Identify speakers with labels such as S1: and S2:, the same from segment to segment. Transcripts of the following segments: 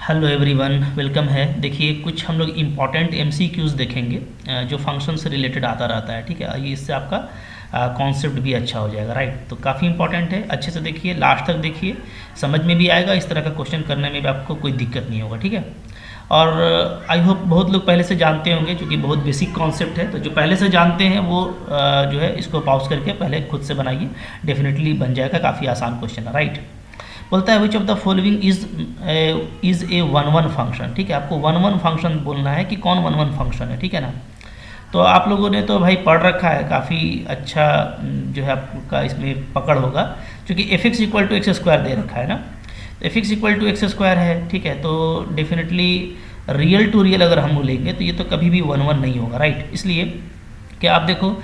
S1: Hello everyone, welcome है। देखिए कुछ हम लोग इम्पॉर्टेंट एमसीक्यूज़ देखेंगे जो फंक्शन से रिलेटेड आता रहता है। ठीक है, ये इससे आपका कॉन्सेप्ट भी अच्छा हो जाएगा। राइट, तो काफ़ी इंपॉर्टेंट है, अच्छे से देखिए, लास्ट तक देखिए, समझ में भी आएगा। इस तरह का क्वेश्चन करने में भी आपको कोई दिक्कत नहीं होगा। ठीक है, और आई होप बहुत लोग पहले से जानते होंगे, क्योंकि बहुत बेसिक कॉन्सेप्ट है। तो जो पहले से जानते हैं वो जो है इसको पॉज करके पहले खुद से बनाइए, डेफिनेटली बन जाएगा। काफ़ी आसान क्वेश्चन है। राइट, बोलता है which of the following is a one one function. ठीक है, आपको वन वन फंक्शन बोलना है कि कौन वन वन फंक्शन है। ठीक है ना, तो आप लोगों ने तो भाई पढ़ रखा है, काफ़ी अच्छा जो है आपका इसमें पकड़ होगा, क्योंकि f x equal to x square दे रखा है ना। तो f x equal to x square है। ठीक है, तो डेफिनेटली रियल टू रियल अगर हम लेंगे तो ये तो कभी भी वन वन नहीं होगा। राइट, इसलिए कि आप देखो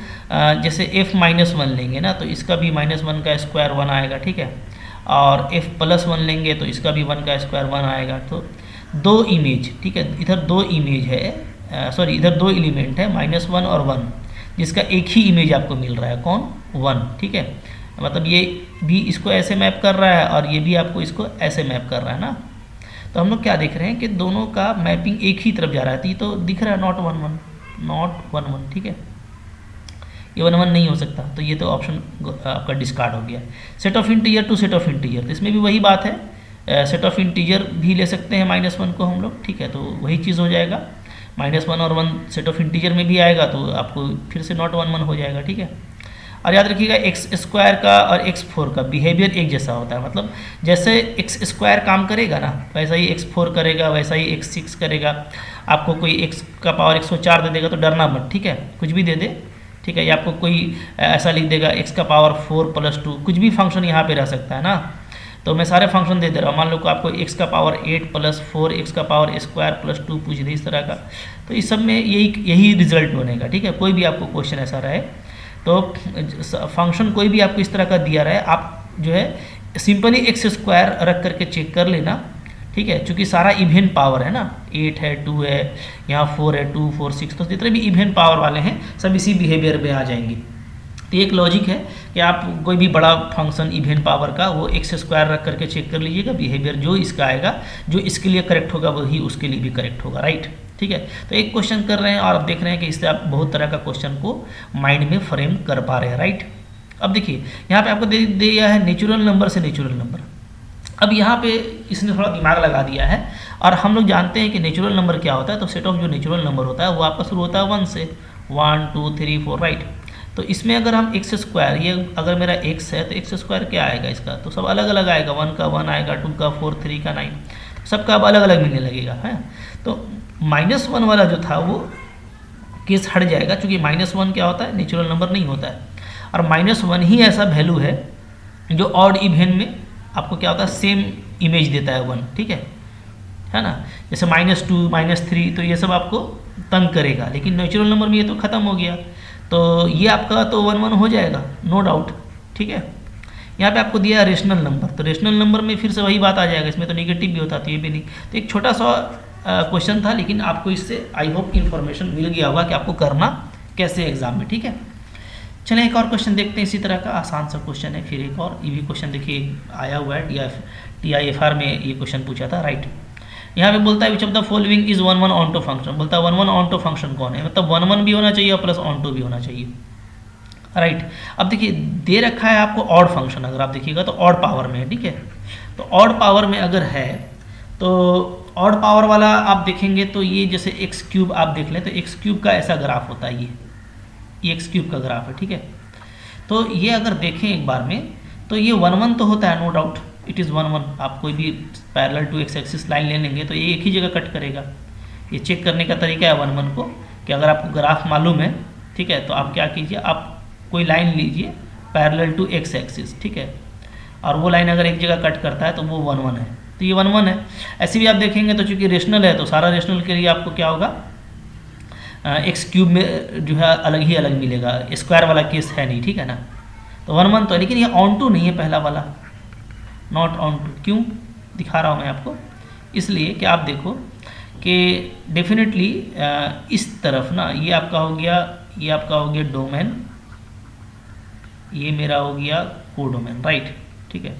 S1: जैसे एफ माइनस वन लेंगे ना, तो इसका भी माइनस वन का स्क्वायर वन आएगा। ठीक है, और f प्लस वन लेंगे तो इसका भी वन का स्क्वायर वन आएगा। तो दो इमेज, ठीक है, इधर दो इमेज है, सॉरी इधर दो एलिमेंट है, माइनस वन और वन, जिसका एक ही इमेज आपको मिल रहा है, कौन, वन। ठीक है, मतलब ये भी इसको ऐसे मैप कर रहा है और ये भी आपको इसको ऐसे मैप कर रहा है ना। तो हम लोग क्या देख रहे हैं कि दोनों का मैपिंग एक ही तरफ जा रहा है। तो ये तो दिख रहा है not one one, not one one. ठीक है, ये वन वन नहीं हो सकता, तो ये तो ऑप्शन आपका डिस्कार्ड हो गया। Set of integer to set of integer, तो इसमें भी वही बात है, सेट ऑफ इंटीजर भी ले सकते हैं माइनस वन को हम लोग। ठीक है, तो वही चीज़ हो जाएगा, माइनस वन और वन सेट ऑफ इंटीजर में भी आएगा, तो आपको फिर से नॉट वन वन हो जाएगा। ठीक है, और याद रखिएगा एक्स स्क्वायर का और एक्स फोर का बिहेवियर एक जैसा होता है। मतलब जैसे एक्स स्क्वायर काम करेगा ना, वैसा ही एक्स फोर करेगा, वैसा ही एक्स सिक्स करेगा। आपको कोई एक्स का पावर 104 दे देगा तो डरना मत। ठीक है, कुछ भी दे दे, ठीक है, या आपको कोई ऐसा लिख देगा एक्स का पावर 4 प्लस 2, कुछ भी फंक्शन यहाँ पे रह सकता है ना। तो मैं सारे फंक्शन दे दे रहा हूँ। मान लो को आपको एक्स का पावर 8 प्लस 4, एक्स का पावर स्क्वायर प्लस 2 पूछ दे इस तरह का, तो इस सब में यही रिजल्ट बनेगा। ठीक है, कोई भी आपको क्वेश्चन ऐसा रहे तो फंक्शन कोई भी आपको इस तरह का दिया रहे, आप जो है सिंपली एक्स स्क्वायर रख करके चेक कर लेना। ठीक है, चूँकि सारा इवेन पावर है ना, 8 है, 2 है, यहाँ 4 है, 2 4 6, तो जितने भी इवेन पावर वाले हैं सब इसी बिहेवियर में आ जाएंगे। तो एक लॉजिक है कि आप कोई भी बड़ा फंक्शन इवेन पावर का वो एक्स स्क्वायर रख करके चेक कर लीजिएगा, बिहेवियर जो इसका आएगा, जो इसके लिए करेक्ट होगा वही उसके लिए भी करेक्ट होगा। राइट, ठीक है, तो एक क्वेश्चन कर रहे हैं और आप देख रहे हैं कि इससे आप बहुत तरह का क्वेश्चन को माइंड में फ्रेम कर पा रहे हैं। राइट, अब देखिए यहाँ पे आपको दे दिया है नेचुरल नंबर से नेचुरल नंबर। अब यहाँ पे इसने थोड़ा दिमाग लगा दिया है, और हम लोग जानते हैं कि नेचुरल नंबर क्या होता है। तो सेट ऑफ जो नेचुरल नंबर होता है वो आपका शुरू होता है 1 से, 1 2 3 4। राइट, तो इसमें अगर हम एक्स स्क्वायर, ये अगर मेरा एक्स है तो एक्स स्क्वायर क्या आएगा इसका, तो सब अलग अलग आएगा। 1 का 1 आएगा, 2 का 4, 3 का 9, सबका अब अलग अलग मिलने लगेगा है। तो माइनस वन वाला जो था वो केस हट जाएगा, क्योंकि माइनस वन क्या होता है, नेचुरल नंबर नहीं होता है। और माइनस वन ही ऐसा वैल्यू है जो ऑड इवेन में आपको क्या होता है, सेम इमेज देता है 1। ठीक है ना, जैसे -2 -3, तो ये सब आपको तंग करेगा, लेकिन नेचुरल नंबर में ये तो ख़त्म हो गया। तो ये आपका तो 1 1 हो जाएगा, नो डाउट। ठीक है, यहाँ पे आपको दिया है रेशनल नंबर, तो रेशनल नंबर में फिर से वही बात आ जाएगा, इसमें तो नेगेटिव भी होता, तो ये भी नहीं। तो एक छोटा सा क्वेश्चन था, लेकिन आपको इससे आई होप इन्फॉर्मेशन मिल गया होगा कि आपको करना कैसे एग्जाम में। ठीक है, चलें एक और क्वेश्चन देखते हैं, इसी तरह का आसान सा क्वेश्चन है। फिर एक और ये भी क्वेश्चन देखिए आया हुआ है, TIFR में ये क्वेश्चन पूछा था। राइट, यहाँ पे बोलता है which of the following is 1 1 onto function. बोलता है 1 1 ऑनटो फंक्शन कौन है, मतलब 1 1 भी होना चाहिए और प्लस ऑनटो भी होना चाहिए। राइट, अब देखिए दे रखा है आपको ऑड फंक्शन, अगर आप देखिएगा तो ऑड पावर में है। ठीक है, तो ऑड पावर में अगर है तो ऑड पावर वाला आप देखेंगे तो ये जैसे एक्स क्यूब आप देख लें, तो एक्स क्यूब का ऐसा ग्राफ होता है, ये एक्स क्यूब का ग्राफ है। ठीक है, तो ये अगर देखें एक बार में तो ये 1 1 तो होता है, नो डाउट इट इज़ 1 1। आप कोई भी parallel to x axis line ले लेंगे तो ये एक ही जगह कट करेगा। ये चेक करने का तरीका है 1 1 को, कि अगर आपको ग्राफ मालूम है, ठीक है, तो आप क्या कीजिए, आप कोई लाइन लीजिए पैरेलल टू एक्स एक्सिस। ठीक है, और वो लाइन अगर एक जगह कट करता है तो वो 1 1 है, तो ये 1 1 है। ऐसे भी आप देखेंगे तो चूँकि रेशनल है तो सारा रेशनल के लिए आपको क्या होगा, एक्स क्यूब में जो है अलग ही अलग मिलेगा, स्क्वायर वाला केस है नहीं। ठीक है ना, तो 1 1 तो है, लेकिन ये ऑन टू नहीं है पहला वाला, नॉट ऑन टू। क्यों दिखा रहा हूँ मैं आपको, इसलिए कि आप देखो कि डेफिनेटली इस तरफ ना ये आपका हो गया, ये आपका हो गया डोमेन, ये मेरा हो गया कोडोमेन। राइट, ठीक है,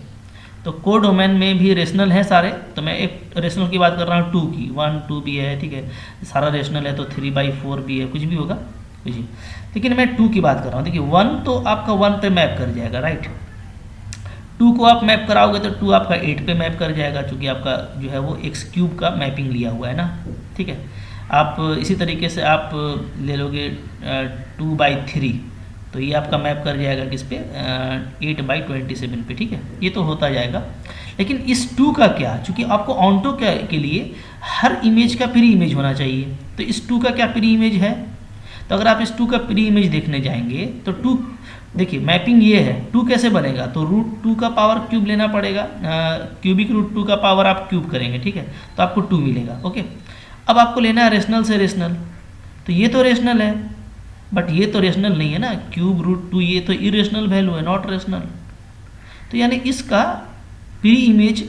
S1: तो कोडोमेन में भी रेशनल है सारे, तो मैं एक रेशनल की बात कर रहा हूँ 2 की, 1 2 भी है, ठीक है, सारा रेशनल है, तो 3/4 भी है, कुछ भी होगा कुछ भी, लेकिन मैं 2 की बात कर रहा हूँ। देखिए 1 तो आपका 1 पे मैप कर जाएगा, राइट। 2 को आप मैप कराओगे तो 2 आपका 8 पे मैप कर जाएगा, क्योंकि आपका जो है वो x³ का मैपिंग लिया हुआ है ना, ठीक है। आप इसी तरीके से आप ले लोगे 2/3, तो ये आपका मैप कर जाएगा किस पे, 8/27 पे, ठीक है। ये तो होता जाएगा, लेकिन इस 2 का क्या, चूँकि आपको ऑन्टो के लिए हर इमेज का प्री इमेज होना चाहिए, तो इस 2 का क्या प्री इमेज है, तो अगर आप इस 2 का प्री इमेज देखने जाएंगे तो 2, देखिए मैपिंग ये है, 2 कैसे बनेगा, तो √2 का पावर क्यूब लेना पड़ेगा, क्यूबिक √2 का पावर आप क्यूब करेंगे, ठीक है, तो आपको 2 मिलेगा, ओके। अब आपको लेना है रेशनल से रेशनल, तो ये तो रेशनल है, बट ये तो रेशनल नहीं है ना, क्यूब √2 ये तो इरेशनल वैल्यू है, नॉट रेशनल, तो यानी इसका प्री इमेज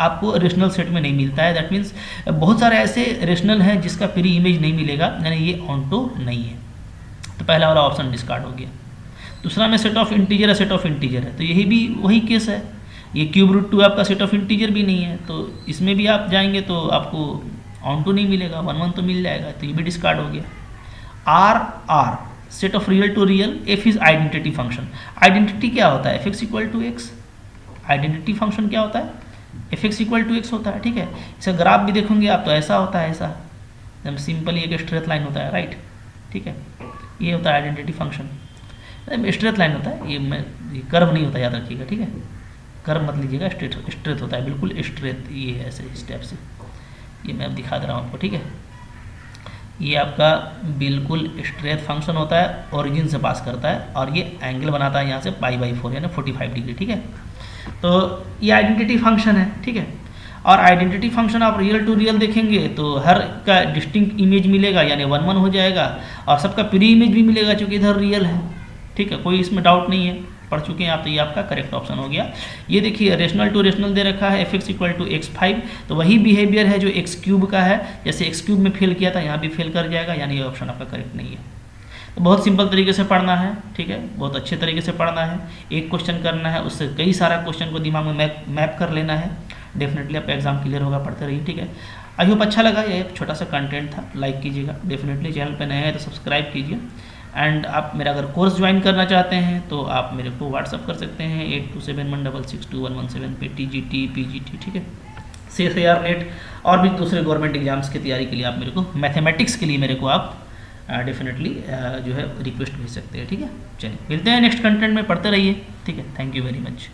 S1: आपको रेशनल सेट में नहीं मिलता है। दैट मीन्स बहुत सारे ऐसे रेशनल हैं जिसका प्री इमेज नहीं मिलेगा, यानी ये ऑन्टो नहीं है, तो पहला वाला ऑप्शन डिस्कार्ड हो गया। दूसरा में सेट ऑफ इंटीजर है, सेट ऑफ इंटीजर है, तो यही भी वही केस है, ये क्यूब √2 आपका सेट ऑफ इंटीजर भी नहीं है, तो इसमें भी आप जाएंगे तो आपको ऑन्टो नहीं मिलेगा, 1 1 तो मिल जाएगा, तो ये भी डिस्कार्ड हो गया। R set of real to real, F is identity function. Identity क्या होता है, fx = x, आइडेंटिटी फंक्शन क्या होता है, fx = x होता है, ठीक है। इसका ग्राफ भी देखोगे आप तो ऐसा होता है, ऐसा एकदम सिंपल एक स्ट्रेट लाइन होता है, राइट, ठीक है, ये होता है आइडेंटिटी फंक्शन, स्ट्रेट लाइन होता है, ये कर्व नहीं होता, याद रखिएगा, ठीक है, कर्व मत लीजिएगा, स्ट्रेट होता है, बिल्कुल स्ट्रेट, ये है ऐसे स्टेप से, ये मैं अब दिखा दे रहा हूँ आपको, ठीक है। ये आपका बिल्कुल स्ट्रेट फंक्शन होता है, ओरिजिन से पास करता है, और ये एंगल बनाता है यहाँ से π/4 यानी 45 डिग्री, ठीक है। तो ये आइडेंटिटी फंक्शन है, ठीक है। और आइडेंटिटी फंक्शन आप रियल टू रियल देखेंगे तो हर का डिस्टिंक्ट इमेज मिलेगा, यानी 1 1 हो जाएगा, और सबका प्री इमेज भी मिलेगा, क्योंकि इधर रियल है, ठीक है, कोई इसमें डाउट नहीं है, पढ़ चुके हैं आप, तो ये आपका करेक्ट ऑप्शन हो गया। ये देखिए रेशनल टू रेशनल दे रखा है, fx = x5, तो वही बिहेवियर है जो x³ का है, जैसे x³ में फेल किया था यहाँ भी फेल कर जाएगा, यानी ये ऑप्शन आपका करेक्ट नहीं है। तो बहुत सिंपल तरीके से पढ़ना है, ठीक है, बहुत अच्छे तरीके से पढ़ना है, एक क्वेश्चन करना है, उससे कई सारा क्वेश्चन को दिमाग में मैप कर लेना है, डेफिनेटली आपका एग्जाम क्लियर होगा, पढ़ते रहिए, ठीक है। आई होप अच्छा लगा, ये एक छोटा सा कंटेंट था, लाइक कीजिएगा, डेफिनेटली चैनल पे नए हैं तो सब्सक्राइब कीजिए, एंड आप मेरा अगर कोर्स ज्वाइन करना चाहते हैं तो आप मेरे को व्हाट्सअप कर सकते हैं 8271662117 पे, TGT PGT, ठीक है, CSIR नेट और भी दूसरे गवर्नमेंट एग्जाम्स की तैयारी के लिए आप मेरे को, मैथमेटिक्स के लिए मेरे को आप डेफिनेटली जो है रिक्वेस्ट भेज सकते हैं, ठीक है। चलिए मिलते हैं नेक्स्ट कंटेंट में, पढ़ते रहिए, ठीक है, थैंक यू वेरी मच।